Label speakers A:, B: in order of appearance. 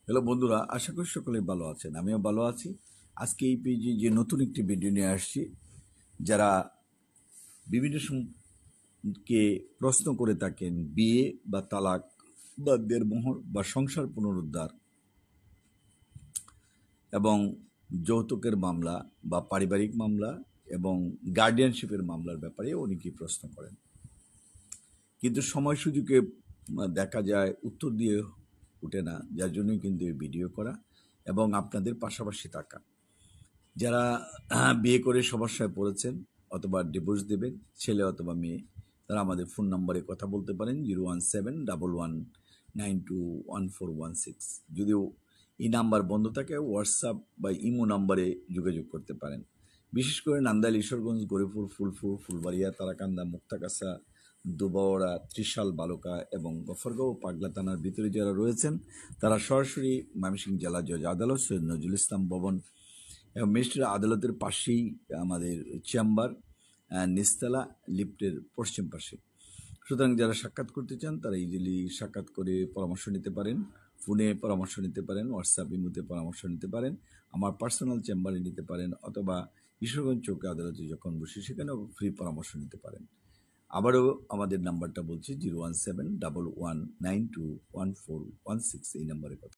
A: Hello বন্ধুরা, আশা করি সকলেই ভালো আছেন। আমিও ভালো আছি। আজকে এই পেজে যে নতুন একটি ভিডিও নিয়ে আসছি, যারা বিভিন্ন কে প্রশ্ন করে থাকেন বিয়ে বা তালাক বা দেড়মোহর বা সংসার পুনরুদ্ধার এবং যৌতুকের মামলা বা পারিবারিক মামলা এবং গার্ডিয়ানশিপের মামলার ব্যাপারে অনেকেই প্রশ্ন করেন, কিন্তু সময় সুযোগে দেখা যায় উত্তর দিয়ে উঠে না, যার জন্যই কিন্তু এই ভিডিও করা এবং আপনাদের পাশাপাশি থাকা। যারা বিয়ে করে সমস্যায় পড়েছেন অথবা ডিভোর্স দেবেন, ছেলে অথবা মেয়ে, তারা আমাদের ফোন নম্বরে কথা বলতে পারেন 01711921416। যদিও এই নাম্বার বন্ধ থাকে, হোয়াটসঅ্যাপ বা ইমো নাম্বারে যোগাযোগ করতে পারেন। বিশেষ করে নান্দাইল, ঈশ্বরগঞ্জ, গরিপুর, ফুলপুর, ফুলবাড়িয়া, তারাকান্দা, মুক্তাগাছা, দুবাওড়া, ত্রিশাল, বালুকা এবং গফরগাঁও পাগলা থানার ভিতরে যারা রয়েছেন, তারা সরাসরি ময়মনসিংহ জেলা জজ আদালত সৈয়দ নজরুল ইসলাম ভবন এবং ম্যাজিস্ট্রেট আদালতের পাশেই আমাদের চেম্বার, নিচতলা, লিফটের পশ্চিম পাশে। সুতরাং যারা সাক্ষাৎ করতে চান তারা ইজিলি সাক্ষাৎ করে পরামর্শ নিতে পারেন, ফোনে পরামর্শ নিতে পারেন, হোয়াটসঅ্যাপ ইমোতে পরামর্শ নিতে পারেন, আমার পার্সোনাল চেম্বারে নিতে পারেন, অথবা ঈশ্বরগঞ্জ চৌকি আদালতে যখন বসি সেখানেও ফ্রি পরামর্শ নিতে পারেন। আবারও আমাদের নাম্বারটা বলছি 01711921416, এই নাম্বারে কথা।